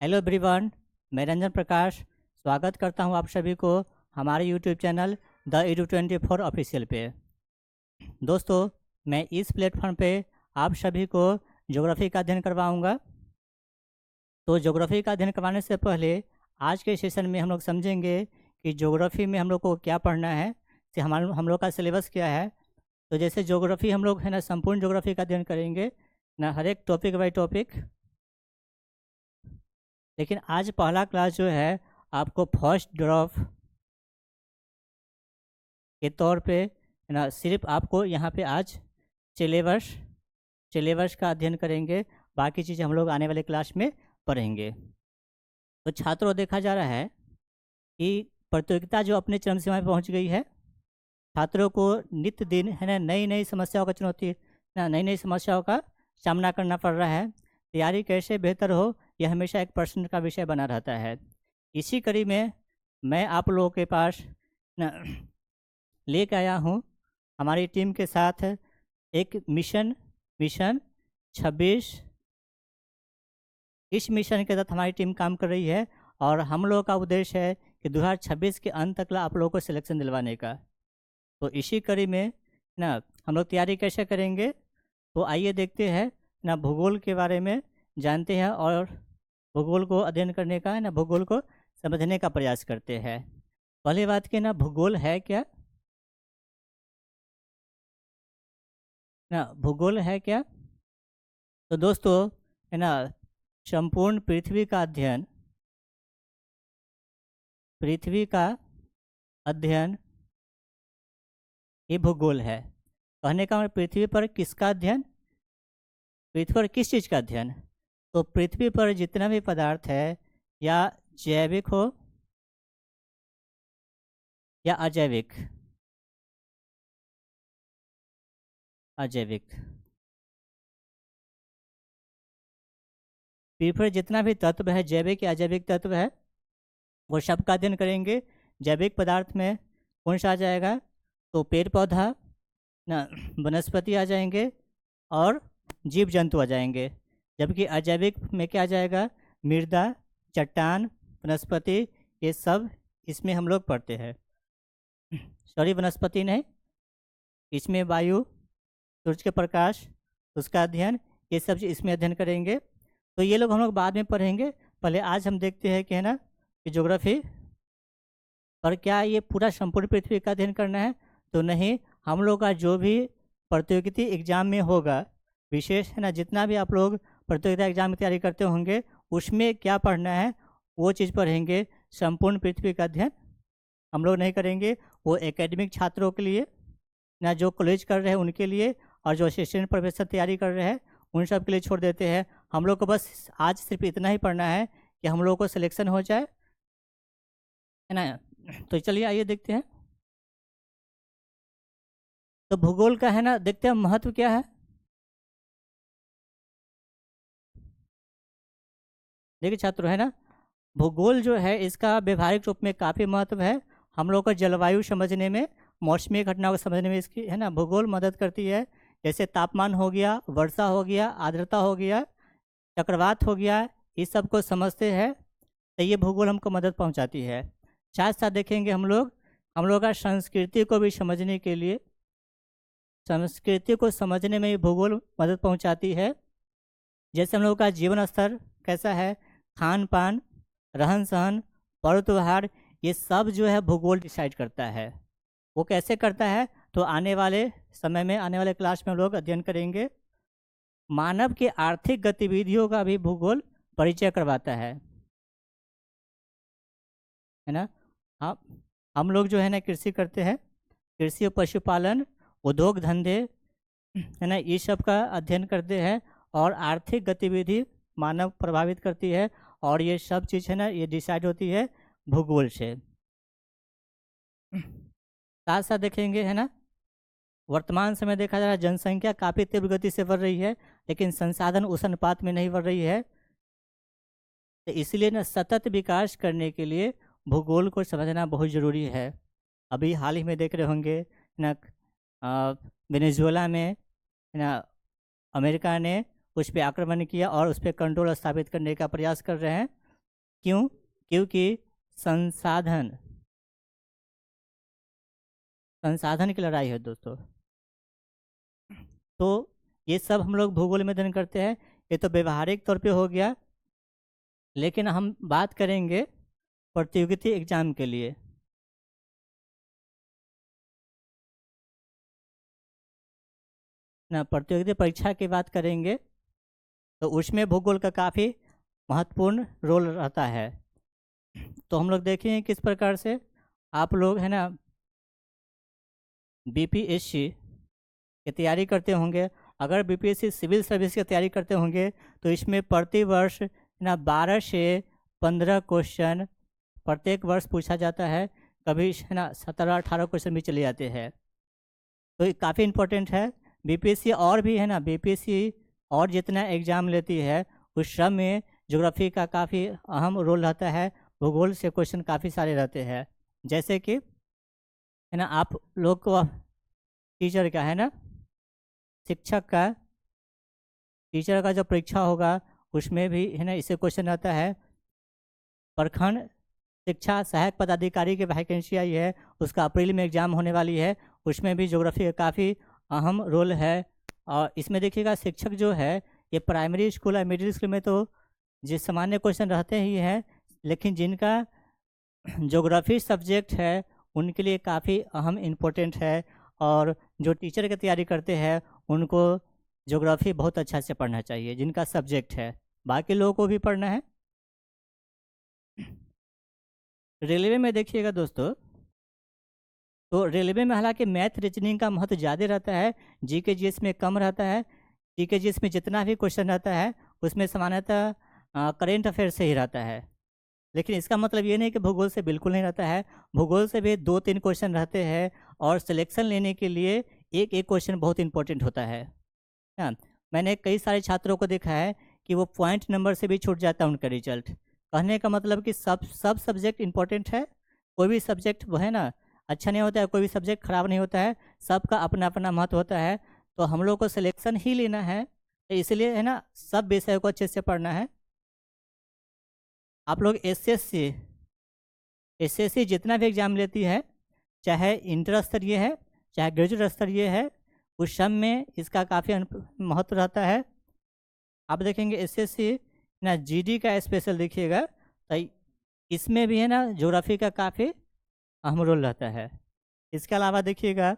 Hello everyone, मैं रंजन प्रकाश स्वागत करता हूं आप सभी को हमारे YouTube channel the edu24 official पे। दोस्तों, मैं इस प्लेटफॉर्म पे आप सभी को ज्योग्राफी का अध्ययन करवाऊंगा। तो ज्योग्राफी का अध्ययन करवाने से पहले आज के सेशन में हम लोग समझेंगे कि ज्योग्राफी में हम लोग को क्या पढ़ना है, कि हम लोग का सिलेबस क्या है। तो जैसे ज्योग्राफी हम लोग है ना संपूर्ण ज्योग्राफी का अध्ययन करेंगे ना, हर एक टॉपिक बाई टॉपिक। लेकिन आज पहला क्लास जो है आपको फर्स्ट ड्रॉप के तौर पे है ना, सिर्फ आपको यहाँ पे आज सिलेबस का अध्ययन करेंगे। बाकी चीज़ें हम लोग आने वाले क्लास में पढ़ेंगे। तो छात्रों, देखा जा रहा है कि प्रतियोगिता जो अपने चरम सीमा में पहुँच गई है। छात्रों को नित्य दिन है ना नई नई समस्याओं का नई नई समस्याओं का सामना करना पड़ रहा है। तैयारी कैसे बेहतर हो, यह हमेशा एक प्रश्न का विषय बना रहता है। इसी कड़ी में मैं आप लोगों के पास लेके आया हूँ हमारी टीम के साथ एक मिशन 26। इस मिशन के तहत हमारी टीम काम कर रही है और हम लोगों का उद्देश्य है कि 2026 के अंत तक आप लोगों को सिलेक्शन दिलवाने का। तो इसी कड़ी में ना हम लोग तैयारी कैसे करेंगे, तो आइए देखते हैं ना, भूगोल के बारे में जानते हैं और भूगोल को अध्ययन करने का ना, भूगोल को समझने का प्रयास करते हैं। पहली बात कि ना, भूगोल है क्या ना, भूगोल है क्या। तो दोस्तों है ना, संपूर्ण पृथ्वी का अध्ययन ये भूगोल है। कहने का मतलब पृथ्वी पर किसका अध्ययन, पृथ्वी पर किस चीज़ का अध्ययन। तो पृथ्वी पर जितना भी पदार्थ है, या जैविक हो या अजैविक पृथ्वी पर जितना भी तत्व है, जैविक या अजैविक तत्व है, वो सब का अध्ययन करेंगे। जैविक पदार्थ में कौन सा आ जाएगा, तो पेड़ पौधा ना, वनस्पति आ जाएंगे और जीव जंतु आ जाएंगे। जबकि अजैविक में क्या आ जाएगा, मृदा, चट्टान, वनस्पति, ये सब इसमें हम लोग पढ़ते हैं। सॉरी, वनस्पति नहीं, इसमें वायु, सूर्य के प्रकाश, उसका अध्ययन, ये सब इसमें अध्ययन करेंगे। तो ये लोग हम लोग बाद में पढ़ेंगे। पहले आज हम देखते हैं कि है ना, कि ज्योग्राफी और क्या ये पूरा संपूर्ण पृथ्वी का अध्ययन करना है। तो नहीं, हम लोग का जो भी प्रतियोगिता एग्जाम में होगा, विशेष है ना, जितना भी आप लोग प्रतियोगिता एग्जाम की तैयारी करते होंगे, उसमें क्या पढ़ना है वो चीज़ पढ़ेंगे। संपूर्ण पृथ्वी का अध्ययन हम लोग नहीं करेंगे, वो एकेडमिक छात्रों के लिए ना, जो कॉलेज कर रहे हैं उनके लिए, और जो असिस्टेंट प्रोफेसर तैयारी कर रहे हैं उन सब के लिए छोड़ देते हैं। हम लोग को बस आज सिर्फ इतना ही पढ़ना है कि हम लोग को सिलेक्शन हो जाए, है ना। तो चलिए आइए देखते हैं। तो भूगोल का है ना, देखते हैं महत्व क्या है। देखिए छात्रों, है ना, भूगोल जो है इसका व्यवहारिक रूप में काफ़ी महत्व है। हम लोग को जलवायु समझने में, मौसमी घटनाओं को समझने में इसकी है ना भूगोल मदद करती है। जैसे तापमान हो गया, वर्षा हो गया, आर्द्रता हो गया, चक्रवात हो गया, इस सब को समझते हैं तो ये भूगोल हमको मदद पहुंचाती है। साथ साथ देखेंगे हम लोग का संस्कृति को भी समझने के लिए, संस्कृति को समझने में भी भूगोल मदद पहुंचाती है। जैसे हम लोग का जीवन स्तर कैसा है, खान पान, रहन सहन, पर्व त्योहार, ये सब जो है भूगोल डिसाइड करता है। वो कैसे करता है, तो आने वाले समय में, आने वाले क्लास में हम लोग अध्ययन करेंगे। मानव के आर्थिक गतिविधियों का भी भूगोल परिचय करवाता है ना। हम लोग जो है ना कृषि करते हैं, कृषि और पशुपालन, उद्योग धंधे, है ना, ये सब का अध्ययन करते हैं। और आर्थिक गतिविधि मानव प्रभावित करती है, और ये सब चीज़ है ना, ये डिसाइड होती है भूगोल से। साथ साथ देखेंगे है ना, वर्तमान समय देखा जा रहा है जनसंख्या काफ़ी तीव्र गति से बढ़ रही है, लेकिन संसाधन उस अनुपात में नहीं बढ़ रही है। तो इसलिए ना, सतत विकास करने के लिए भूगोल को समझना बहुत ज़रूरी है। अभी हाल ही में देख रहे होंगे ना, वेनेजुएला में ना, अमेरिका ने उस पर आक्रमण किया और उस पर कंट्रोल स्थापित करने का प्रयास कर रहे हैं। क्यों? क्योंकि संसाधन की लड़ाई है दोस्तों। तो ये सब हम लोग भूगोल में अध्ययन करते हैं। ये तो व्यवहारिक तौर पे हो गया, लेकिन हम बात करेंगे प्रतियोगिता एग्जाम के लिए। ना प्रतियोगिता परीक्षा की बात करेंगे तो उसमें भूगोल का काफ़ी महत्वपूर्ण रोल रहता है। तो हम लोग देखें किस प्रकार से आप लोग है ना बीपीएससी की तैयारी करते होंगे। अगर बीपीएससी सिविल सर्विस की तैयारी करते होंगे तो इसमें प्रति वर्ष ना 12 से 15 क्वेश्चन प्रत्येक वर्ष पूछा जाता है। कभी है ना 17-18 क्वेश्चन भी चले जाते हैं। तो ये काफ़ी इम्पोर्टेंट है। बीपीएससी और भी है ना, बीपीएससी और जितना एग्ज़ाम लेती है उस सब में ज्योग्राफी का काफ़ी अहम रोल रहता है। भूगोल से क्वेश्चन काफ़ी सारे रहते हैं। जैसे कि है ना आप लोग को टीचर का है ना, शिक्षक का टीचर का जो परीक्षा होगा उसमें भी है ना इससे क्वेश्चन आता है। प्रखंड शिक्षा सहायक पदाधिकारी की वैकेंसी आई है, उसका अप्रैल में एग्ज़ाम होने वाली है। उसमें भी ज्योग्राफी का काफ़ी अहम रोल है। और इसमें देखिएगा शिक्षक जो है ये प्राइमरी स्कूल और मिडिल स्कूल में तो जो सामान्य क्वेश्चन रहते ही हैं, लेकिन जिनका ज्योग्राफी सब्जेक्ट है उनके लिए काफ़ी अहम इम्पोर्टेंट है। और जो टीचर की तैयारी करते हैं उनको ज्योग्राफी बहुत अच्छा से पढ़ना चाहिए जिनका सब्जेक्ट है। बाकी लोगों को भी पढ़ना है। रेलवे में देखिएगा दोस्तों, तो रेलवे में हालांकि मैथ रीजनिंग का महत्व ज़्यादा रहता है, जीके जीएस में कम रहता है। जीके जीएस में जितना भी क्वेश्चन रहता है उसमें सामान्यतः करेंट अफेयर से ही रहता है। लेकिन इसका मतलब ये नहीं कि भूगोल से बिल्कुल नहीं रहता है। भूगोल से भी 2-3 क्वेश्चन रहते हैं और सिलेक्शन लेने के लिए एक एक क्वेश्चन बहुत इंपॉर्टेंट होता है। हाँ, मैंने कई सारे छात्रों को देखा है कि वो पॉइंट नंबर से भी छूट जाता है उनका रिजल्ट। कहने का मतलब कि सब सब्जेक्ट इंपॉर्टेंट है। कोई भी सब्जेक्ट वो है ना अच्छा नहीं होता है, कोई भी सब्जेक्ट खराब नहीं होता है, सबका अपना अपना महत्व होता है। तो हम लोग को सिलेक्शन ही लेना है, तो इसलिए है ना सब विषय को अच्छे से पढ़ना है। आप लोग एसएससी जितना भी एग्ज़ाम लेती है, चाहे इंटर स्तरीय है चाहे ग्रेजुएट स्तरीय है, उस सब में इसका काफ़ी महत्व रहता है। आप देखेंगे एसएससी ना जीडी का स्पेशल देखिएगा, तो इसमें भी है ना ज्योग्राफी का काफ़ी अहम रोल रहता है। इसके अलावा देखिएगा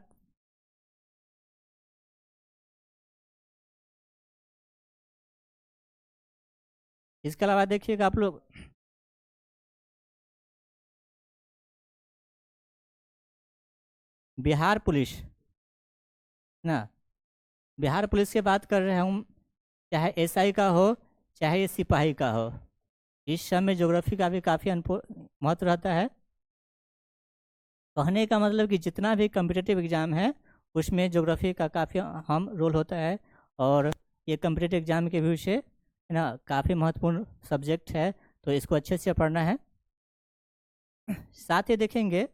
आप लोग बिहार पुलिस ना, बिहार पुलिस की बात कर रहे हूँ, चाहे एसआई का हो चाहे ये सिपाही का हो, इस सब में ज्योग्राफी का भी काफ़ी महत्व रहता है। कहने का मतलब कि जितना भी कम्पिटिटिव एग्ज़ाम है उसमें ज्योग्राफी का काफ़ी अहम रोल होता है। और ये कम्पिटिटिव एग्ज़ाम के व्यू से है ना काफ़ी महत्वपूर्ण सब्जेक्ट है, तो इसको अच्छे से पढ़ना है। साथ ही देखेंगे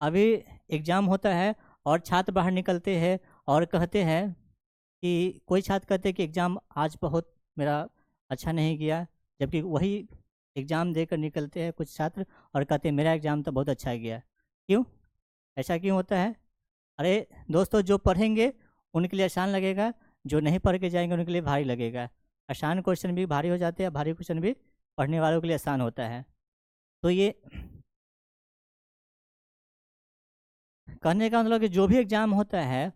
अभी एग्ज़ाम होता है और छात्र बाहर निकलते हैं और कहते हैं कि कोई छात्र कहते हैं कि एग्ज़ाम आज बहुत मेरा अच्छा नहीं गया, जबकि वही एग्ज़ाम देकर निकलते हैं कुछ छात्र और कहते हैं मेरा एग्ज़ाम तो बहुत अच्छा गया। क्यों? ऐसा क्यों होता है? अरे दोस्तों, जो पढ़ेंगे उनके लिए आसान लगेगा, जो नहीं पढ़ के जाएंगे उनके लिए भारी लगेगा। आसान क्वेश्चन भी भारी हो जाते हैं, भारी क्वेश्चन भी पढ़ने वालों के लिए आसान होता है। तो ये कहने का मतलब कि जो भी एग्ज़ाम होता है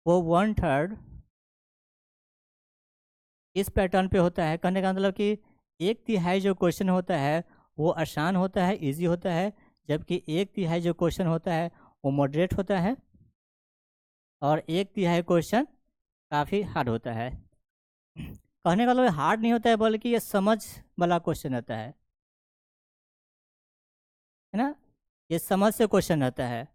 वो 1/3 इस पैटर्न पे होता है। कहने का मतलब कि 1/3 जो क्वेश्चन होता है वो आसान होता है, इजी होता है, जबकि 1/3 जो क्वेश्चन होता है वो मॉडरेट होता है और 1/3 क्वेश्चन काफ़ी हार्ड होता है। कहने का मतलब हार्ड नहीं होता है, बल्कि ये समझ वाला क्वेश्चन रहता है ना, ये समझ से क्वेश्चन रहता है।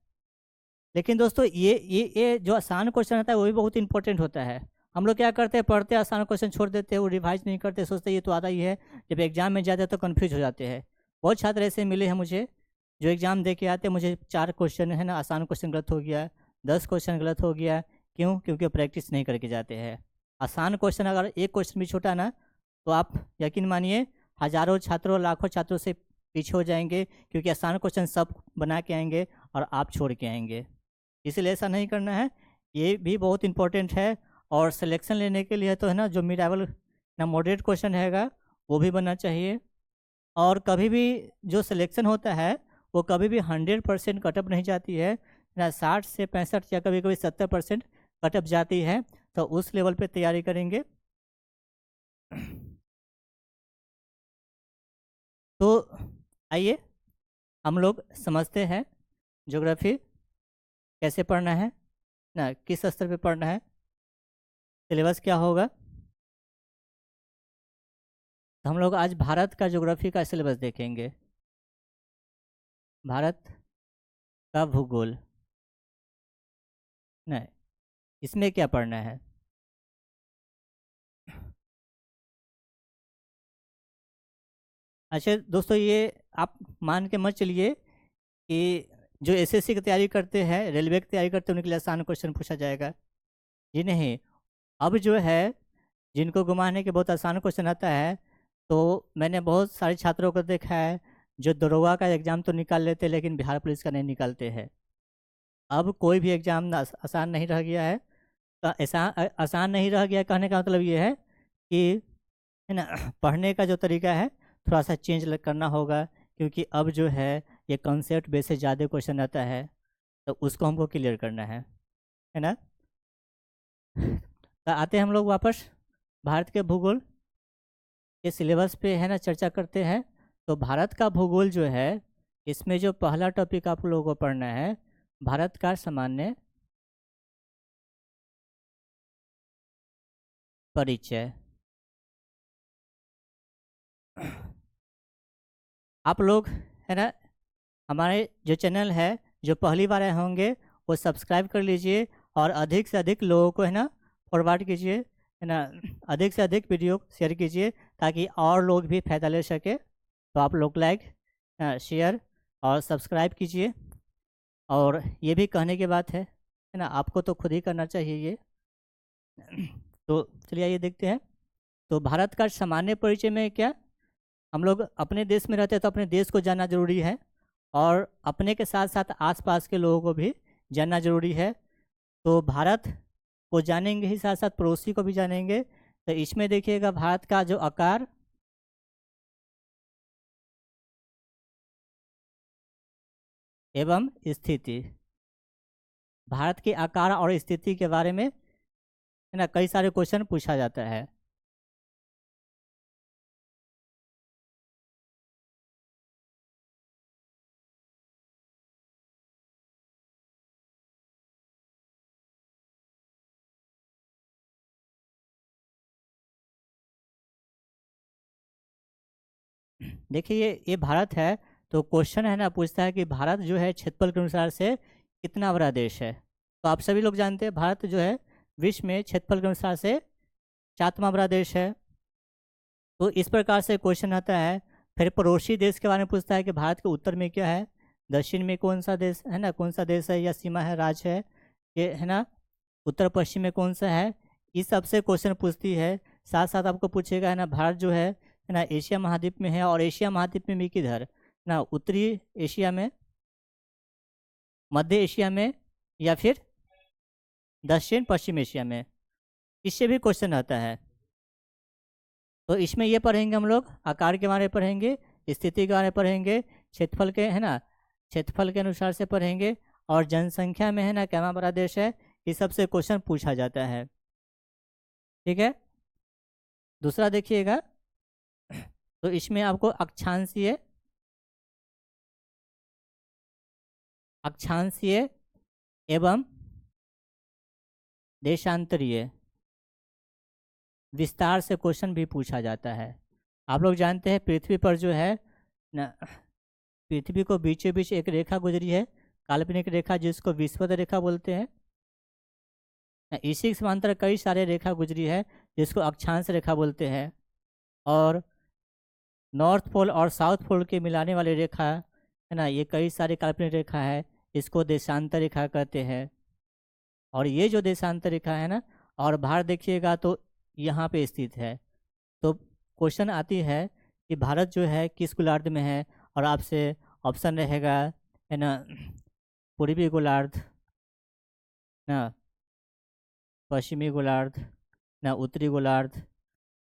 लेकिन दोस्तों ये जो आसान क्वेश्चन रहता है वो भी बहुत इंपॉर्टेंट होता है। हम लोग क्या करते हैं, पढ़ते आसान क्वेश्चन छोड़ देते हैं, वो रिवाइज नहीं करते, सोचते ये तो आता ही है, जब एग्जाम में जाते हैं तो कन्फ्यूज हो जाते हैं। बहुत छात्र ऐसे मिले हैं मुझे जो एग्ज़ाम दे के आते, मुझे 4 क्वेश्चन है ना आसान क्वेश्चन गलत हो गया, 10 क्वेश्चन गलत हो गया। क्यों? क्योंकि प्रैक्टिस नहीं करके जाते हैं। आसान क्वेश्चन अगर एक क्वेश्चन भी छूटा ना तो आप यकीन मानिए हज़ारों छात्रों लाखों छात्रों से पीछे हो जाएंगे, क्योंकि आसान क्वेश्चन सब बना के आएंगे और आप छोड़ के आएंगे। इसलिए ऐसा नहीं करना है, ये भी बहुत इंपॉर्टेंट है। और सिलेक्शन लेने के लिए तो है ना, जो मिड लेवल ना मॉडरेट क्वेश्चन हैगा वो भी बनना चाहिए। और कभी भी जो सिलेक्शन होता है वो कभी भी 100% कटअप नहीं जाती है ना, 60 से 65 या कभी कभी 70% कटअप जाती है। तो उस लेवल पे तैयारी करेंगे। तो आइए हम लोग समझते हैं ज्योग्राफी कैसे पढ़ना है ना, किस स्तर पे पढ़ना है, सिलेबस क्या होगा। तो हम लोग आज भारत का ज्योग्राफी का सिलेबस देखेंगे। भारत का भूगोल नहीं, इसमें क्या पढ़ना है। अच्छा दोस्तों, ये आप मान के मत चलिए कि जो एसएससी की तैयारी करते हैं, रेलवे की तैयारी करते हैं, उनके लिए आसान क्वेश्चन पूछा जाएगा। जी नहीं, अब जो है जिनको घुमाने के बहुत आसान क्वेश्चन आता है, तो मैंने बहुत सारे छात्रों को देखा है जो दरोगा का एग्ज़ाम तो निकाल लेते हैं लेकिन बिहार पुलिस का नहीं निकालते हैं। अब कोई भी एग्ज़ाम आसान नहीं रह गया है। तो आसान नहीं रह गया कहने का मतलब ये है कि है ना, पढ़ने का जो तरीका है थोड़ा सा चेंज करना होगा, क्योंकि अब जो है ये कॉन्सेप्ट बेस से ज़्यादा क्वेश्चन आता है, तो उसको हमको क्लियर करना है ना। तो आते हैं हम लोग वापस भारत के भूगोल के सिलेबस पे, है ना, चर्चा करते हैं। तो भारत का भूगोल जो है, इसमें जो पहला टॉपिक आप लोगों को पढ़ना है, भारत का सामान्य परिचय। आप लोग, है ना, हमारे जो चैनल है, जो पहली बार आए होंगे वो सब्सक्राइब कर लीजिए और अधिक से अधिक लोगों को, है ना, फॉरवर्ड कीजिए, है ना, अधिक से अधिक वीडियो शेयर कीजिए ताकि और लोग भी फ़ायदा ले सके। तो आप लोग लाइक, शेयर और सब्सक्राइब कीजिए। और ये भी कहने की बात है ना, आपको तो खुद ही करना चाहिए ये। तो चलिए आइए देखते हैं। तो भारत का सामान्य परिचय में क्या, हम लोग अपने देश में रहते हैं तो अपने देश को जानना जरूरी है, और अपने के साथ साथ आसपास के लोगों को भी जानना जरूरी है। तो भारत को जानेंगे ही साथ साथ पड़ोसी को भी जानेंगे। तो इसमें देखिएगा भारत का जो आकार एवं स्थिति, भारत के आकार और स्थिति के बारे में, है ना, कई सारे क्वेश्चन पूछा जाता है। देखिए ये भारत है, तो क्वेश्चन है ना, पूछता है कि भारत जो है क्षेत्रफल के अनुसार से कितना बड़ा देश है। तो आप सभी लोग जानते हैं भारत जो है विश्व में क्षेत्रफल के अनुसार से 7वां बड़ा देश है। तो इस प्रकार से क्वेश्चन आता है। फिर पड़ोसी देश के बारे में पूछता है कि भारत के उत्तर में क्या है, दक्षिण में कौन सा देश है ना, कौन सा देश है या सीमा है, राज्य है ये, है ना, उत्तर पश्चिम में कौन सा है, इस सबसे क्वेश्चन पूछती है। साथ साथ आपको पूछेगा, है ना, भारत जो है ना, एशिया महाद्वीप में है, और एशिया महाद्वीप में भी किधर ना, उत्तरी एशिया में, मध्य एशिया में, या फिर दक्षिण पश्चिम एशिया में, इससे भी क्वेश्चन आता है। तो इसमें ये पढ़ेंगे हम लोग, आकार के बारे में पढ़ेंगे, स्थिति के बारे में पढ़ेंगे, क्षेत्रफल के, है ना, क्षेत्रफल के अनुसार से पढ़ेंगे, और जनसंख्या में, है ना, क्या बड़ा देश है, इस सबसे क्वेश्चन पूछा जाता है। ठीक है, दूसरा देखिएगा। तो इसमें आपको अक्षांशीय, अक्षांशीय एवं देशांतरीय विस्तार से क्वेश्चन भी पूछा जाता है। आप लोग जानते हैं पृथ्वी पर जो है ना, पृथ्वी को बीचों बीच एक रेखा गुजरी है, काल्पनिक रेखा, जिसको विषुवत रेखा बोलते हैं। इसी के समांतर कई सारे रेखा गुजरी है जिसको अक्षांश रेखा बोलते हैं। और नॉर्थ पोल और साउथ पोल के मिलाने वाली रेखा, है ना, ये कई सारी काल्पनिक रेखा है, इसको देशांतर रेखा कहते हैं। और ये जो देशांतर रेखा है ना, और भारत देखिएगा तो यहाँ पे स्थित है। तो क्वेश्चन आती है कि भारत जो है किस गोलार्ध में है, और आपसे ऑप्शन रहेगा, है ना, पूर्वी गोलार्ध, ना पश्चिमी गोलार्ध, ना उत्तरी गोलार्ध,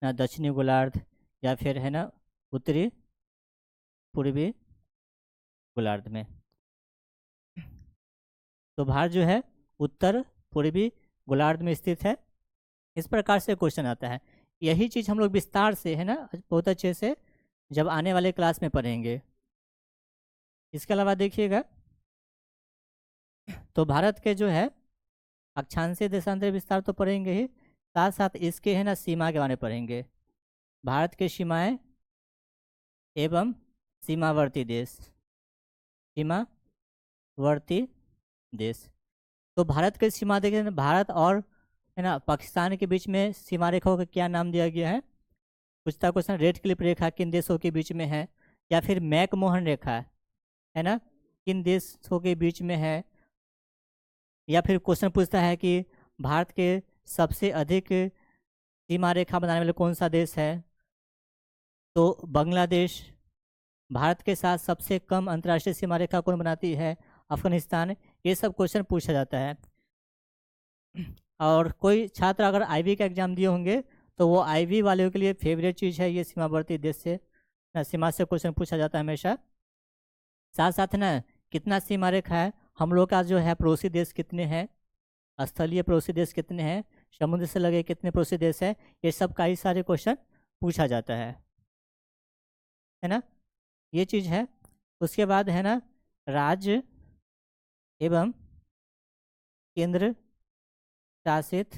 ना दक्षिणी गोलार्ध, या फिर है ना उत्तरी पूर्वी गोलार्ध में। तो भारत जो है उत्तर पूर्वी गोलार्ध में स्थित है। इस प्रकार से क्वेश्चन आता है। यही चीज़ हम लोग विस्तार से, है ना, बहुत अच्छे से जब आने वाले क्लास में पढ़ेंगे। इसके अलावा देखिएगा, तो भारत के जो है अक्षांशीय देशांतर विस्तार तो पढ़ेंगे ही, साथ साथ इसके, है ना, सीमा के बारे में पढ़ेंगे। भारत के सीमाएं एवं सीमावर्ती देश, सीमावर्ती देश। तो भारत की सीमा देखिए ना, भारत और, है ना, पाकिस्तान के बीच में सीमा रेखाओं का क्या नाम दिया गया है? पूछता क्वेश्चन, रेड क्लिप रेखा किन देशों के बीच में है, या फिर मैकमोहन रेखा, है ना, किन देशों के बीच में है। या फिर क्वेश्चन पूछता है कि भारत के सबसे अधिक सीमा रेखा बनाने वाले कौन सा देश है, तो बांग्लादेश। भारत के साथ सबसे कम अंतर्राष्ट्रीय सीमा रेखा कौन बनाती है? अफगानिस्तान। ये सब क्वेश्चन पूछा जाता है। और कोई छात्र अगर आईवी का एग्जाम दिए होंगे तो वो आईवी वालों के लिए फेवरेट चीज़ है ये सीमावर्ती देश से, ना, सीमा से क्वेश्चन पूछा जाता है हमेशा। साथ साथ ना कितना सीमा रेखा है, हम लोग का जो है पड़ोसी देश कितने हैं, स्थलीय पड़ोसी देश कितने हैं, समुद्र से लगे कितने पड़ोसी देश है, ये सब कई सारे क्वेश्चन पूछा जाता है ना, ये चीज़ है। उसके बाद है ना राज्य एवं केंद्र शासित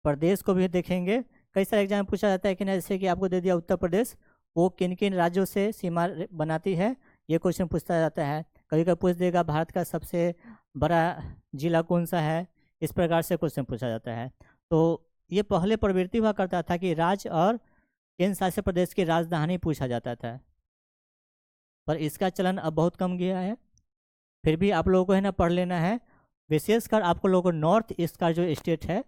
प्रदेश को भी देखेंगे। कई सारे एग्जाम में पूछा जाता है कि ना, जैसे कि आपको दे दिया उत्तर प्रदेश, वो किन किन राज्यों से सीमा बनाती है, ये क्वेश्चन पूछा जाता है। कभी कभी पूछ देगा भारत का सबसे बड़ा जिला कौन सा है, इस प्रकार से क्वेश्चन पूछा जाता है। तो ये पहले प्रवृत्ति हुआ करता था कि राज्य और केंद्र शासित प्रदेश की राजधानी पूछा जाता था, पर इसका चलन अब बहुत कम गया है। फिर भी आप लोगों को, है ना, पढ़ लेना है। विशेषकर आपको लोगों को नॉर्थ ईस्ट का जो स्टेट है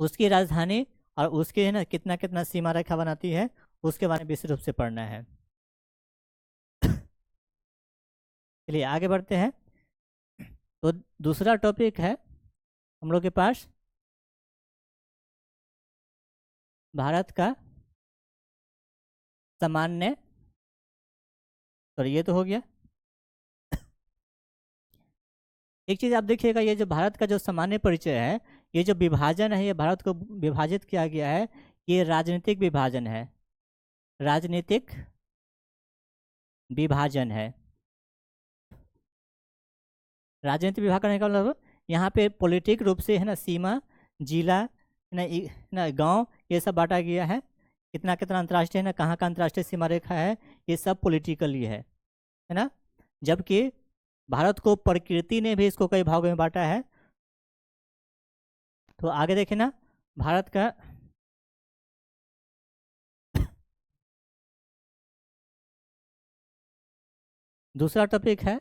उसकी राजधानी और उसके, है ना, कितना कितना सीमा रेखा बनाती है, उसके बारे में विशेष रूप से पढ़ना है। चलिए आगे बढ़ते हैं। तो दूसरा टॉपिक है हम लोग के पास भारत का सामान्य, और ये तो हो गया। एक चीज़ आप देखिएगा, ये जो भारत का जो सामान्य परिचय है, ये जो विभाजन है, ये भारत को विभाजित किया गया है, ये राजनीतिक विभाजन है, राजनीतिक विभाजन है। राजनीतिक विभाग करने का मतलब यहाँ पे पॉलिटिक रूप से, है ना, सीमा, जिला, है ना, ना गांव, ये सब बांटा गया है। कितना कितना अंतर्राष्ट्रीय, है ना, कहाँ का अंतर्राष्ट्रीय सीमा रेखा है, ये सब पॉलिटिकली है ना। जबकि भारत को प्रकृति ने भी इसको कई भागों में बांटा है। तो आगे देखें ना, भारत का दूसरा टॉपिक है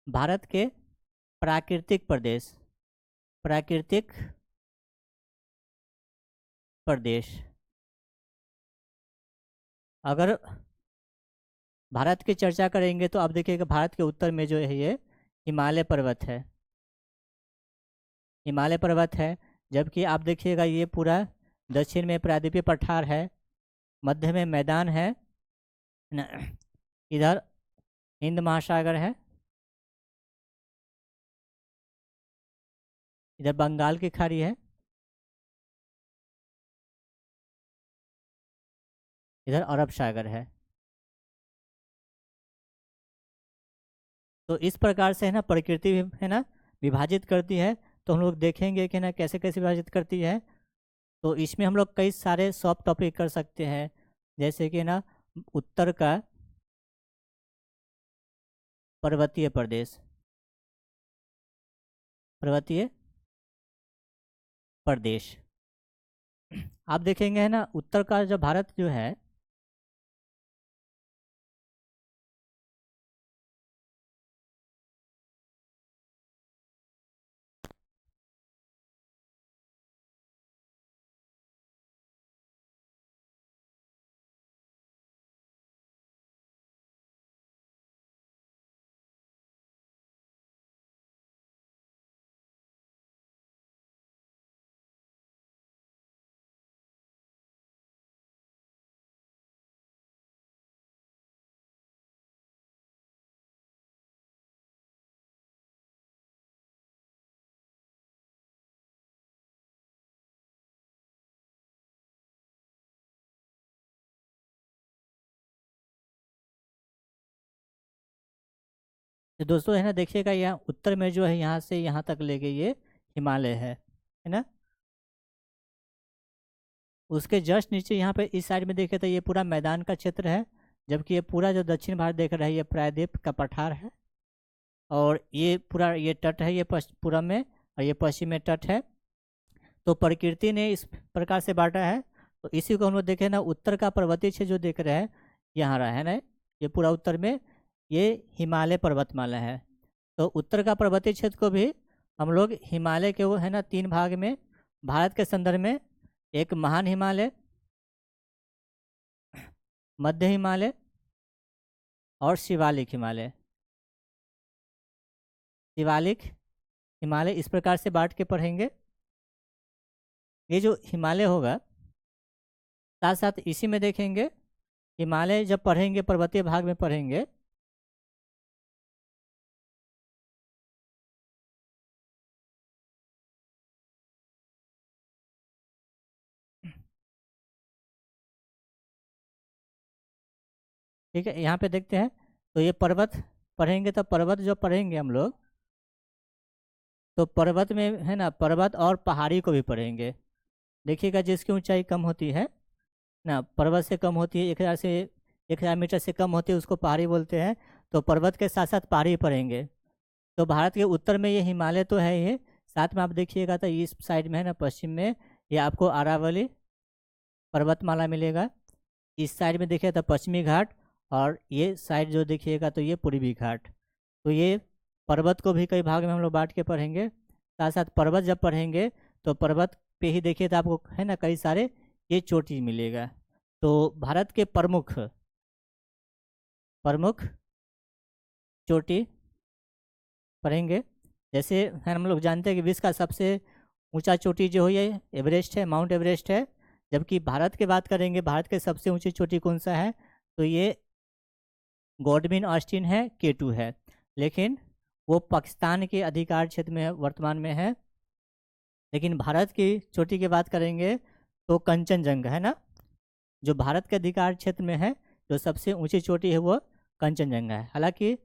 भारत के प्राकृतिक प्रदेश, प्राकृतिक प्रदेश। अगर भारत की चर्चा करेंगे तो आप देखिएगा भारत के उत्तर में जो है ये हिमालय पर्वत है, हिमालय पर्वत है। जबकि आप देखिएगा ये पूरा दक्षिण में प्रायद्वीपीय पठार है, मध्य में मैदान है न, इधर हिंद महासागर है, इधर बंगाल की खाड़ी है, इधर अरब सागर है। तो इस प्रकार से, है ना, प्रकृति भी, है ना, विभाजित करती है। तो हम लोग देखेंगे कि ना कैसे कैसे विभाजित करती है। तो इसमें हम लोग कई सारे सब टॉपिक कर सकते हैं, जैसे कि ना उत्तर का पर्वतीय प्रदेश, पर्वतीय प्रदेश। आप देखेंगे, है ना, उत्तर का जो भारत जो है, तो दोस्तों है ना, देखिएगा यहाँ उत्तर में जो है यहाँ से यहाँ तक ले गए ये हिमालय है ना। उसके जस्ट नीचे यहाँ पे इस साइड में देखे तो ये पूरा मैदान का क्षेत्र है, जबकि ये पूरा जो दक्षिण भारत देख रहा है ये प्रायद्वीप का पठार है। और ये पूरा ये तट है, ये पूरब में, और ये पश्चिम में तट है। तो प्रकृति ने इस प्रकार से बांटा है। तो इसी को हम लोग देखें ना, उत्तर का पर्वतीय क्षेत्र जो देख रहे हैं यहाँ रहा है ना, ये पूरा उत्तर में ये हिमालय पर्वतमाला है। तो उत्तर का पर्वतीय क्षेत्र को भी हम लोग हिमालय के वो है ना 3 भाग में, भारत के संदर्भ में एक महान हिमालय, मध्य हिमालय और शिवालिक हिमालय। शिवालिक हिमालय इस प्रकार से बांट के पढ़ेंगे। ये जो हिमालय होगा, साथ साथ इसी में देखेंगे हिमालय जब पढ़ेंगे पर्वतीय भाग में पढ़ेंगे ठीक है। यहाँ पे देखते हैं तो ये पर्वत पढ़ेंगे, तो पर्वत जो पढ़ेंगे हम लोग, तो पर्वत में है ना पर्वत और पहाड़ी को भी पढ़ेंगे। देखिएगा जिसकी ऊंचाई कम होती है ना, पर्वत से कम होती है, 1000 मीटर से कम होती है, उसको पहाड़ी बोलते हैं। तो पर्वत के साथ साथ पहाड़ी पढ़ेंगे। तो भारत के उत्तर में ये हिमालय तो है, ये साथ में आप देखिएगा तो इस साइड में है ना पश्चिम में ये आपको अरावली पर्वतमाला मिलेगा। इस साइड में देखिए तो पश्चिमी घाट, और ये साइड जो देखिएगा तो ये पूर्वी घाट। तो ये पर्वत को भी कई भाग में हम लोग बांट के पढ़ेंगे। साथ साथ पर्वत जब पढ़ेंगे तो पर्वत पे ही देखिए तो आपको है ना कई सारे ये चोटी मिलेगा। तो भारत के प्रमुख प्रमुख चोटी पढ़ेंगे। जैसे है हम लोग जानते हैं कि विश्व का सबसे ऊंचा चोटी जो है ये एवरेस्ट है, माउंट एवरेस्ट है। जबकि भारत की बात करेंगे, भारत के सबसे ऊंची चोटी कौन सा है, तो ये गॉडविन ऑस्टिन है, K2 है। लेकिन वो पाकिस्तान के अधिकार क्षेत्र में वर्तमान में है। लेकिन भारत की चोटी की बात करेंगे तो कंचनजंगा है ना, जो भारत के अधिकार क्षेत्र में है, जो सबसे ऊंची चोटी है वो कंचनजंगा है। हालांकि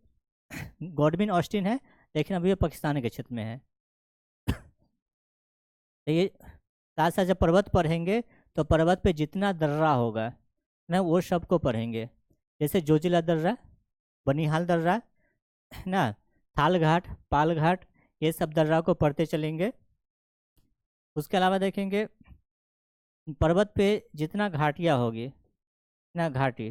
गॉडविन ऑस्टिन है, लेकिन अभी ये पाकिस्तान के क्षेत्र में है। तो ये साथ साथ जब पर्वत पढ़ेंगे तो पर्वत पे जितना दर्रा होगा ना वो सबको पढ़ेंगे। जैसे जोजिला दर्रा, बनिहाल दर्रा ना, थाल घाट, पाल घाट, ये सब दर्रा को पढ़ते चलेंगे। उसके अलावा देखेंगे पर्वत पे जितना घाटियाँ होगी ना, घाटी,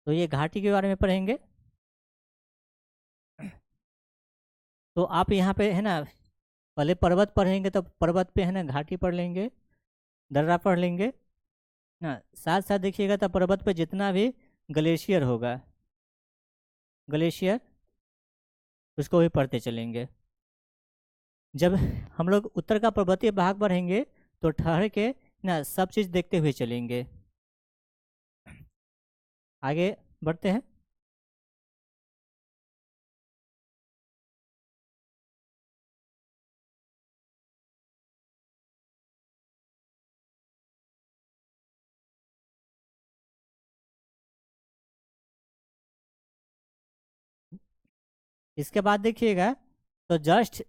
तो ये घाटी के बारे में पढ़ेंगे। तो आप यहाँ पे है ना पहले पर्वत पढ़ेंगे तो पर्वत पे है ना घाटी पढ़ लेंगे, दर्रा पढ़ लेंगे ना। साथ साथ देखिएगा तो पर्वत पे जितना भी ग्लेशियर होगा, ग्लेशियर, उसको भी पढ़ते चलेंगे। जब हम लोग उत्तर का पर्वतीय भाग पढ़ेंगे तो ठहर के ना सब चीज़ देखते हुए चलेंगे। आगे बढ़ते हैं। इसके बाद देखिएगा तो जस्ट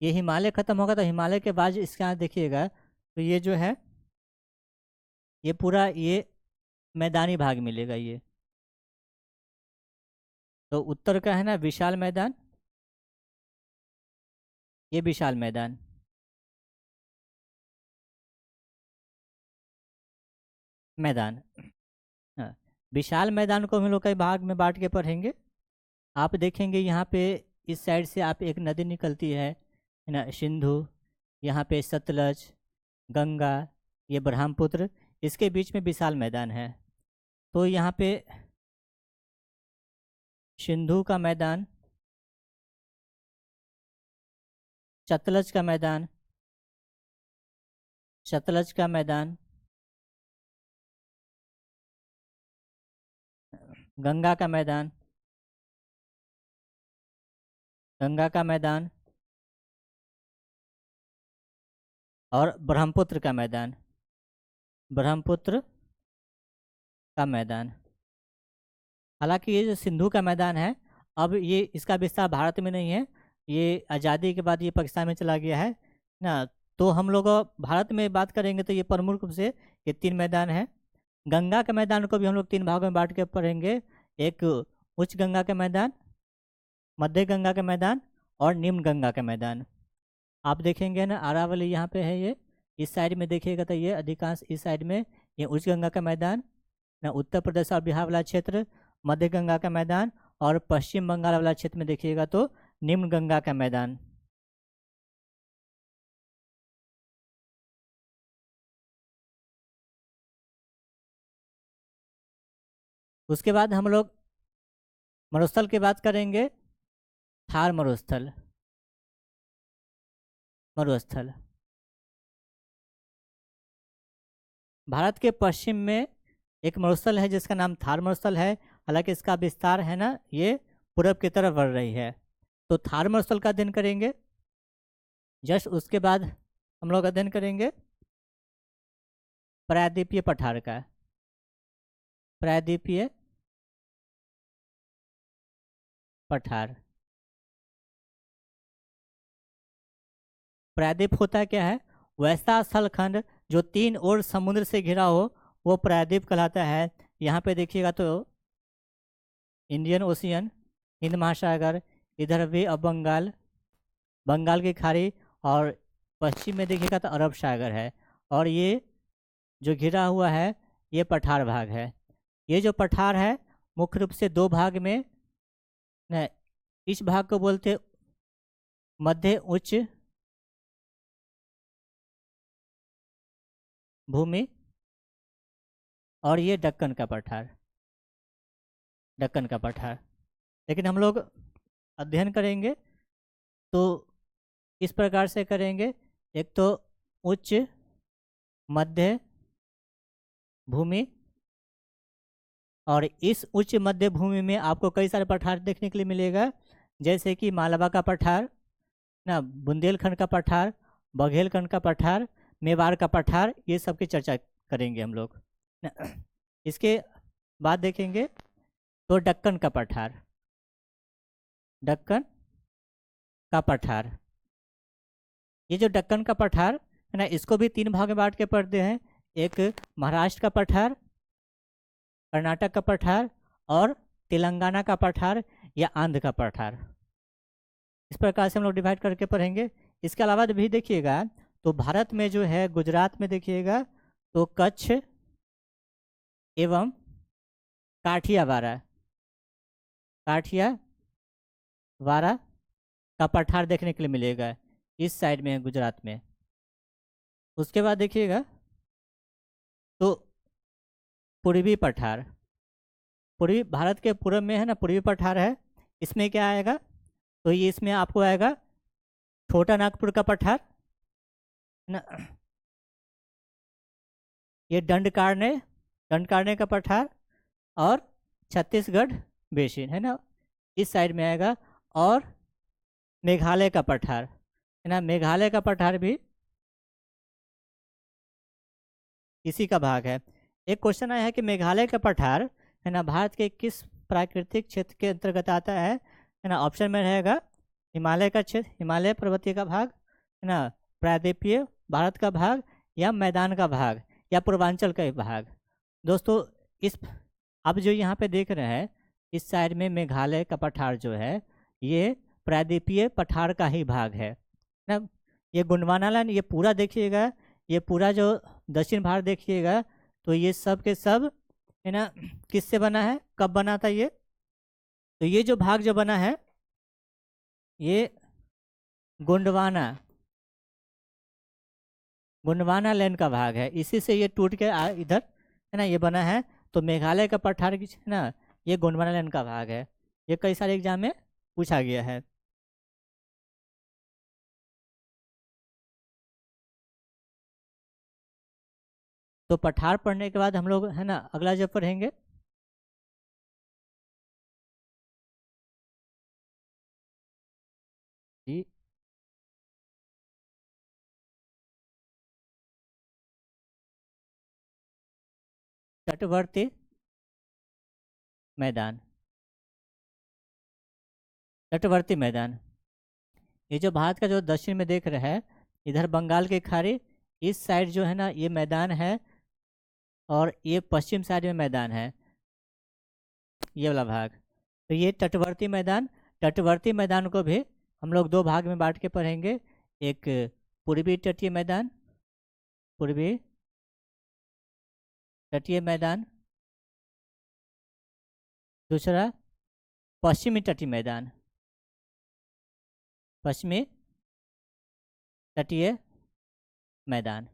ये हिमालय खत्म होगा, तो हिमालय के बाद इसके यहाँ देखिएगा तो ये जो है ये पूरा ये मैदानी भाग मिलेगा। ये तो उत्तर का है ना विशाल मैदान, ये विशाल मैदान, मैदान, हाँ। विशाल मैदान को हम लोग कई भाग में बांट के पढ़ेंगे। आप देखेंगे यहाँ पे इस साइड से आप एक नदी निकलती है ना, सिंधु, यहाँ पे सतलज, गंगा, ये ब्रह्मपुत्र, इसके बीच में विशाल मैदान है। तो यहाँ पे सिंधु का मैदान, सतलज का मैदान, सतलज का मैदान, गंगा का मैदान, गंगा का मैदान, और ब्रह्मपुत्र का मैदान। ब्रह्मपुत्र का मैदान। हालांकि ये जो सिंधु का मैदान है, अब ये इसका विस्तार भारत में नहीं है, ये आज़ादी के बाद ये पाकिस्तान में चला गया है ना। तो हम लोग भारत में बात करेंगे तो ये प्रमुख रूप से ये 3 मैदान हैं। गंगा के मैदान को भी हम लोग 3 भागों में बांट के पढ़ेंगे। एक उच्च गंगा के मैदान, मध्य गंगा के मैदान और निम्न गंगा के मैदान। आप देखेंगे ना, अरावली यहाँ पे है, ये इस साइड में देखिएगा तो ये अधिकांश इस साइड में ये उच्च गंगा का मैदान ना। उत्तर प्रदेश और बिहार वाला क्षेत्र मध्य गंगा का मैदान, और पश्चिम बंगाल वाला क्षेत्र में देखिएगा तो निम्न गंगा का मैदान। उसके बाद हम लोग मरुस्थल की बात करेंगे। थार मरुस्थल, मरुस्थल भारत के पश्चिम में एक मरुस्थल है जिसका नाम थार मरुस्थल है। हालांकि इसका विस्तार है ना, ये पूरब की तरफ बढ़ रही है। तो थार मरुस्थल का अध्ययन करेंगे। जस्ट उसके बाद हम लोग अध्ययन करेंगे प्रायद्वीपीय पठार का। प्रायद्वीपीय पठार, प्रायद्वीप होता क्या है? वैसा स्थलखंड जो 3 ओर समुद्र से घिरा हो, वो प्रायद्वीप कहलाता है। यहाँ पे देखिएगा तो इंडियन ओशियन, हिंद महासागर, इधर भी अब बंगाल, बंगाल की खाड़ी, और पश्चिम में देखिएगा तो अरब सागर है। और ये जो घिरा हुआ है ये पठार भाग है। ये जो पठार है मुख्य रूप से 2 भाग में न, इस भाग को बोलते मध्य उच्च भूमि, और ये दक्कन का पठार, दक्कन का पठार। लेकिन हम लोग अध्ययन करेंगे तो इस प्रकार से करेंगे। एक तो उच्च मध्य भूमि, और इस उच्च मध्य भूमि में आपको कई सारे पठार देखने के लिए मिलेगा, जैसे कि मालवा का पठार ना, बुंदेलखंड का पठार, बघेलखंड का पठार, मेवाड़ का पठार, ये सब की चर्चा करेंगे हम लोग ना। इसके बाद देखेंगे तो दक्कन का पठार, दक्कन का पठार। ये जो दक्कन का पठार है ना, इसको भी 3 भाग में बांट के पढ़ते हैं। एक महाराष्ट्र का पठार, कर्नाटक का पठार, और तेलंगाना का पठार या आंध्र का पठार। इस प्रकार से हम लोग डिवाइड करके पढ़ेंगे। इसके अलावा भी देखिएगा तो भारत में जो है, गुजरात में देखिएगा तो कच्छ एवं काठियावाड़, काठियावाड़ का पठार देखने के लिए मिलेगा, इस साइड में है गुजरात में। उसके बाद देखिएगा तो पूर्वी पठार, पूर्वी भारत के पूर्व में है ना, पूर्वी पठार है। इसमें क्या आएगा? तो ये इसमें आपको आएगा छोटा नागपुर का पठार ना, ये दंडकारण्य का पठार, और छत्तीसगढ़ बेसिन है ना, इस साइड में आएगा। और मेघालय का पठार है ना, मेघालय का पठार भी इसी का भाग है। एक क्वेश्चन आया है कि मेघालय का पठार है ना भारत के किस प्राकृतिक क्षेत्र के अंतर्गत आता है ना। ऑप्शन में रहेगा हिमालय का क्षेत्र, हिमालय पर्वतीय का भाग है ना, प्रायद्वीपीय भारत का भाग, या मैदान का भाग, या पूर्वांचल का भाग। दोस्तों, इस अब जो यहाँ पे देख रहे हैं इस साइड में मेघालय का पठार जो है, ये प्रायद्वीपीय पठार का ही भाग है ना। ये गोंडवाना लैंड, ये पूरा देखिएगा, ये पूरा जो दक्षिण भारत देखिएगा तो ये सब के सब है ना किससे बना है, कब बना था ये? तो ये जो भाग जो बना है ये गोंडवाना, गोंडवाना लैंड का भाग है। इसी से ये टूट के इधर है ना ये बना है। तो मेघालय का पठार है ना, ये गोंडवाना लैंड का भाग है। ये कई सारे एग्जाम में पूछा गया है। तो पठार पढ़ने के बाद हम लोग है ना अगला जब पढ़ेंगे जी। तटवर्ती मैदान, तटवर्ती मैदान। ये जो भारत का जो दक्षिण में देख रहा है, इधर बंगाल की खाड़ी, इस साइड जो है ना ये मैदान है, और ये पश्चिम साइड में मैदान है, ये वाला भाग। तो ये तटवर्ती मैदान, तटवर्ती मैदान को भी हम लोग दो भाग में बांट के पढ़ेंगे। एक पूर्वी तटीय मैदान, पूर्वी तटीय मैदान, दूसरा पश्चिमी तटीय मैदान, पश्चिमी तटीय मैदान।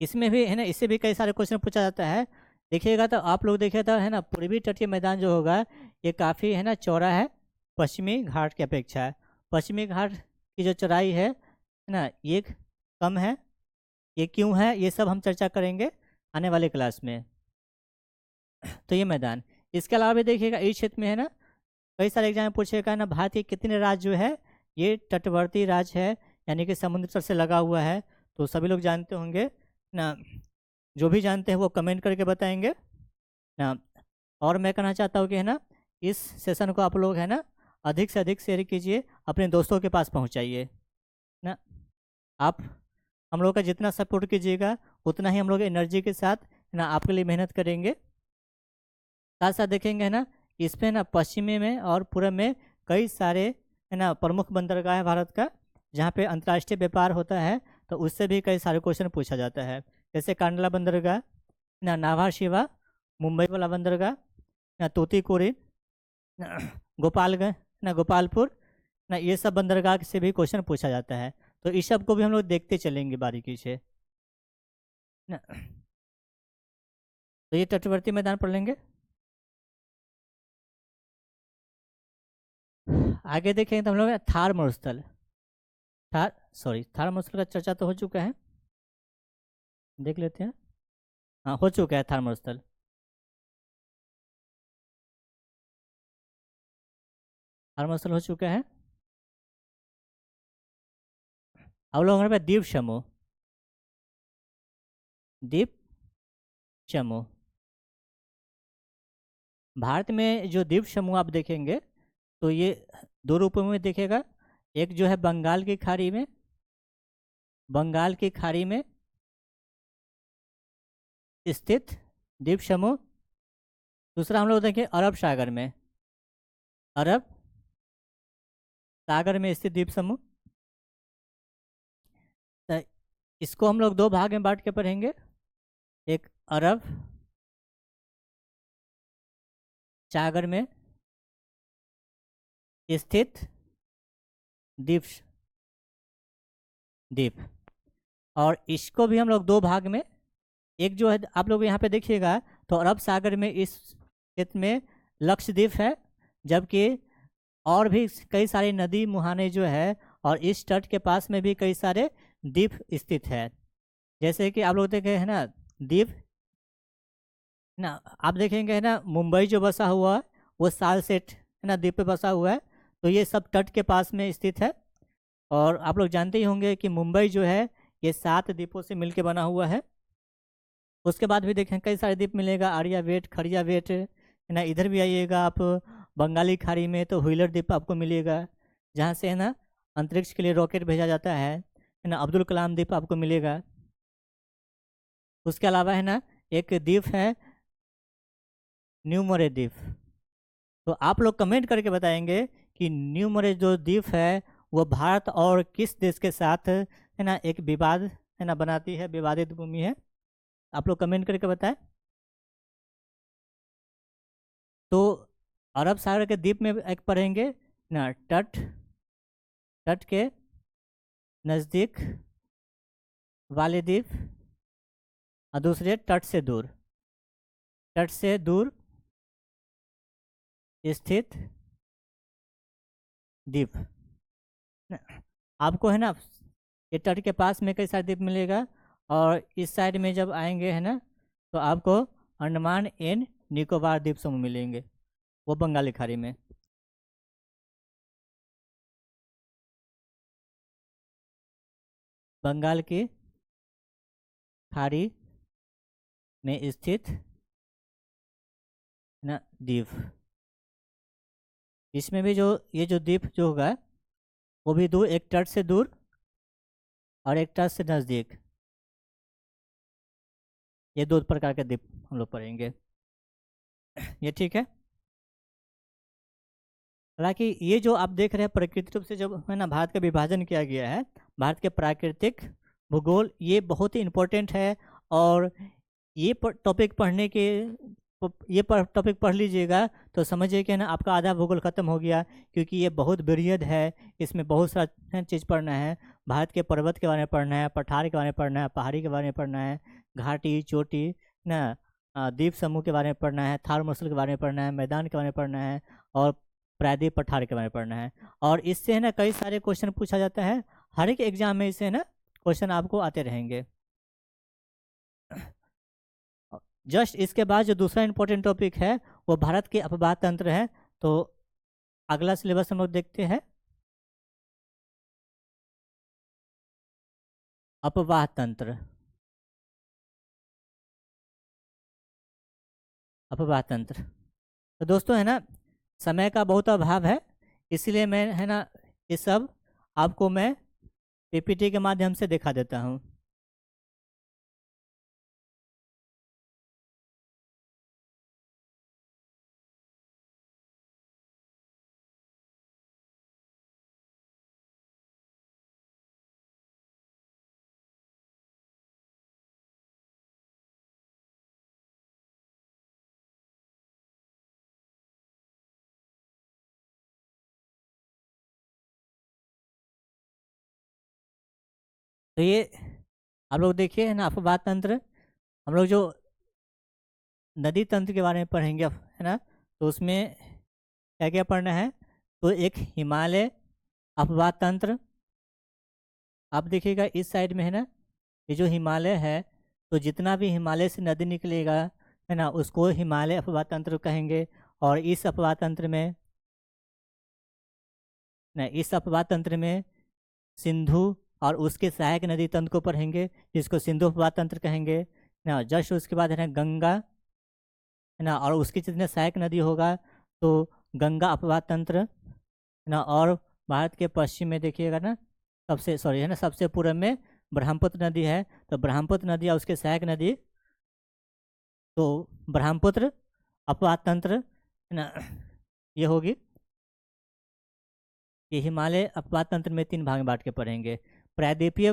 इसमें भी है ना, इससे भी कई सारे क्वेश्चन पूछा जाता है। देखिएगा तो आप लोग देखिएगा है ना, पूर्वी तटीय मैदान जो होगा ये काफ़ी है ना चौड़ा है पश्चिमी घाट की अपेक्षा। पश्चिमी घाट की जो चौड़ाई है ना ये कम है, ये क्यों है ये सब हम चर्चा करेंगे आने वाले क्लास में। तो ये मैदान, इसके अलावा भी देखिएगा इस क्षेत्र में है ना कई सारे एग्जाम में पूछेगा ना, भारत के कितने राज्य जो है ये तटवर्ती राज्य है, यानी कि समुद्र तट से लगा हुआ है। तो सभी लोग जानते होंगे ना, जो भी जानते हैं वो कमेंट करके बताएंगे ना। और मैं कहना चाहता हूँ कि है ना इस सेशन को आप लोग है ना अधिक से अधिक शेयर कीजिए, अपने दोस्तों के पास पहुँचाइए ना। आप हम लोग का जितना सपोर्ट कीजिएगा उतना ही हम लोग एनर्जी के साथ है ना आपके लिए मेहनत करेंगे। साथ साथ देखेंगे है ना इसमें ना पश्चिमी में और पूर्व में कई सारे है ना प्रमुख बंदरगाह है भारत का, जहाँ पे अंतर्राष्ट्रीय व्यापार होता है, तो उससे भी कई सारे क्वेश्चन पूछा जाता है। जैसे कांडला बंदरगाह ना, नाभा शिवा, मुंबई वाला बंदरगाह ना, तूतीकोरिन ना, गोपालगंज ना, गोपालपुर ना, ये सब बंदरगाह से भी क्वेश्चन पूछा जाता है। तो इस सब को भी हम लोग देखते चलेंगे बारीकी से ना। तो ये तटवर्ती मैदान पढ़ लेंगे। आगे देखेंगे तो हम लोग थार मरुस्थल, थार मरुस्थल का चर्चा तो हो चुका है, देख लेते हैं। हाँ हो चुका है थार मरुस्थल। थार मरुस्थल हो चुका है। अब लोग हमारे पास द्वीप समूह, द्वीप समूह। भारत में जो द्वीप समूह आप देखेंगे तो ये दो रूपों में देखेगा। एक जो है बंगाल की खाड़ी में, बंगाल की खाड़ी में स्थित द्वीप समूह। दूसरा हम लोग देखें अरब सागर में, अरब सागर में स्थित द्वीप समूह। तो इसको हम लोग दो भाग में बांट के पढ़ेंगे। एक अरब सागर में स्थित द्वीप, द्वीप, और इसको भी हम लोग दो भाग में, एक जो है आप लोग यहाँ पे देखिएगा तो अरब सागर में इस क्षेत्र में लक्षद्वीप है, जबकि और भी कई सारे नदी मुहाने जो है और इस तट के पास में भी कई सारे द्वीप स्थित है। जैसे कि आप लोग देखे हैं ना द्वीप ना, आप देखेंगे है ना मुंबई जो बसा हुआ है वो साल सेट है ना द्वीप पे बसा हुआ है, तो ये सब तट के पास में स्थित है। और आप लोग जानते ही होंगे कि मुंबई जो है ये 7 द्वीपों से मिलकर बना हुआ है। उसके बाद भी देखें कई सारे द्वीप मिलेगा, आर्यावेट, खड़ियावेट है ना। इधर भी आइएगा आप बंगाली खाड़ी में तो व्हीलर द्वीप आपको मिलेगा, जहाँ से है ना अंतरिक्ष के लिए रॉकेट भेजा जाता है ना। अब्दुल कलाम द्वीप आपको मिलेगा। उसके अलावा है ना एक द्वीप है न्यू मोरे द्वीप। तो आप लोग कमेंट करके बताएंगे कि न्यू मोरे जो द्वीप है वो भारत और किस देश के साथ है ना एक विवाद है ना बनाती है, विवादित भूमि है। आप लोग कमेंट करके बताएं। तो अरब सागर के द्वीप में एक पढ़ेंगे ना, तट, तट के नज़दीक वाले द्वीप और दूसरे तट से दूर, तट से दूर स्थित द्वीप। आपको है ना ये तट के पास में कई सारे द्वीप मिलेगा, और इस साइड में जब आएंगे है ना तो आपको अंडमान एंड निकोबार द्वीप समूह मिलेंगे, वो बंगाली खाड़ी में। बंगाल की खाड़ी में स्थित ना द्वीप। इसमें भी जो ये जो द्वीप जो होगा वो भी दूर, एक तट से दूर और एक तट से नज़दीक, ये दो प्रकार के द्वीप हम लोग पढ़ेंगे। ये ठीक है। हालांकि ये जो आप देख रहे हैं प्राकृतिक रूप से जब है ना भारत का विभाजन किया गया है, भारत के प्राकृतिक भूगोल ये बहुत ही इम्पोर्टेंट है। और ये टॉपिक पढ़ने के ये टॉपिक पढ़ लीजिएगा तो समझिए कि ना आपका आधा भूगोल खत्म हो गया, क्योंकि ये बहुत बृहद है। इसमें बहुत सारा चीज़ पढ़ना है। भारत के पर्वत के बारे में पढ़ना है, पठार के बारे में पढ़ना है, पहाड़ी के बारे में पढ़ना है, घाटी चोटी ना, द्वीप समूह के बारे में पढ़ना है, थार मसल के बारे में पढ़ना है, मैदान के बारे में पढ़ना है, और प्रायद्वीप पठार के बारे में पढ़ना है। और इससे है ना कई सारे क्वेश्चन पूछा जाता है, हर एक एग्जाम में इससे है ना क्वेश्चन आपको आते रहेंगे। जस्ट इसके बाद जो दूसरा इंपॉर्टेंट टॉपिक है वो भारत के अपवाह तंत्र है। तो अगला सिलेबस हम लोग देखते हैं, अपवाह तंत्र। अपवाह तंत्र तो दोस्तों है ना समय का बहुत अभाव है, इसलिए मैं है ना ये सब आपको मैं पीपीटी के माध्यम से दिखा देता हूँ। तो ये आप लोग देखिए है ना अपवाह तंत्र, हम लोग जो नदी तंत्र के बारे में पढ़ेंगे है ना, तो उसमें क्या क्या पढ़ना है। तो एक हिमालय अपवाह तंत्र, आप देखिएगा इस साइड में है ना, ये जो हिमालय है, तो जितना भी हिमालय से नदी निकलेगा है ना उसको हिमालय अपवाह तंत्र कहेंगे। और इस अपवाह तंत्र में ना, इस अपवाह तंत्र में सिंधु और उसके सहायक नदी तंत्र को पढ़ेंगे, जिसको सिंधु अपवाह तंत्र कहेंगे ना। जस्ट उसके बाद है ना गंगा है ना, और उसकी जितने सहायक नदी होगा तो गंगा अपवाह तंत्र है ना। और भारत के पश्चिम में देखिएगा ना, सबसे सॉरी है ना सबसे पूर्व में ब्रह्मपुत्र नदी है, तो ब्रह्मपुत्र नदी और उसके सहायक नदी, तो ब्रह्मपुत्र अपवाह तंत्र है ना ये होगी। ये हिमालय अपवाह तंत्र में 3 भाग में बांट के पढ़ेंगे। प्रायद्वीपीय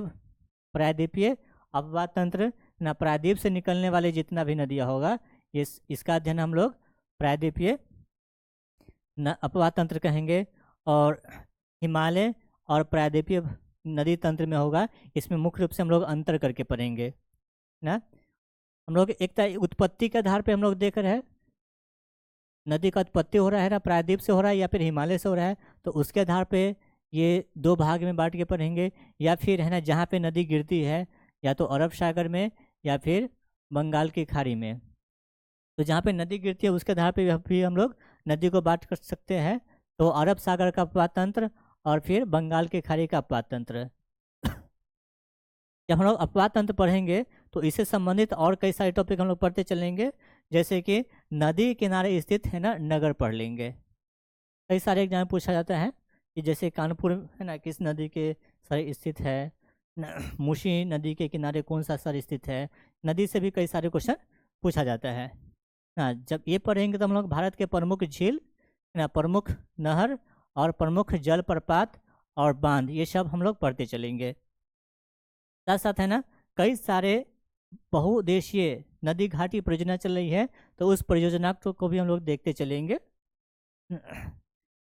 प्रायद्वीपीय अपवाह तंत्र ना, प्रायद्वीप से निकलने वाले जितना भी नदियाँ होगा इसका अध्ययन हम लोग प्रायद्वीपीय अपवाह तंत्र कहेंगे। और हिमालय और प्रायद्वीपीय नदी तंत्र में होगा, इसमें मुख्य रूप से हम लोग अंतर करके पढ़ेंगे ना। हम लोग एक उत्पत्ति के आधार पे हम लोग देख रहे हैं नदी का उत्पत्ति हो रहा है ना प्रायद्वीप से हो रहा है या फिर हिमालय से हो रहा है, तो उसके आधार पे ये 2 भाग में बांट के पढ़ेंगे। या फिर है ना जहाँ पे नदी गिरती है, या तो अरब सागर में या फिर बंगाल की खाड़ी में, तो जहाँ पे नदी गिरती है उसके आधार पे भी हम लोग नदी को बांट कर सकते हैं। तो अरब सागर का अपवाह तंत्र और फिर बंगाल की खाड़ी का अपवाह तंत्र। जब हम लोग अपवाह तंत्र पढ़ेंगे तो इससे संबंधित और कई सारे टॉपिक हम लोग पढ़ते चलेंगे, जैसे कि नदी किनारे स्थित है ना नगर पढ़ लेंगे। कई सारे एग्जाम पूछा जाता है कि जैसे कानपुर है ना किस नदी के सर स्थित है, मूसी नदी के किनारे कौन सा सर स्थित है, नदी से भी कई सारे क्वेश्चन पूछा जाता है ना। जब ये पढ़ेंगे तो हम लोग भारत के प्रमुख झील ना, प्रमुख नहर और प्रमुख जल प्रपात और बांध, ये सब हम लोग पढ़ते चलेंगे। साथ साथ है ना कई सारे बहुउद्देशीय नदी घाटी परियोजना चल रही है, तो उस परियोजना को भी हम लोग देखते चलेंगे।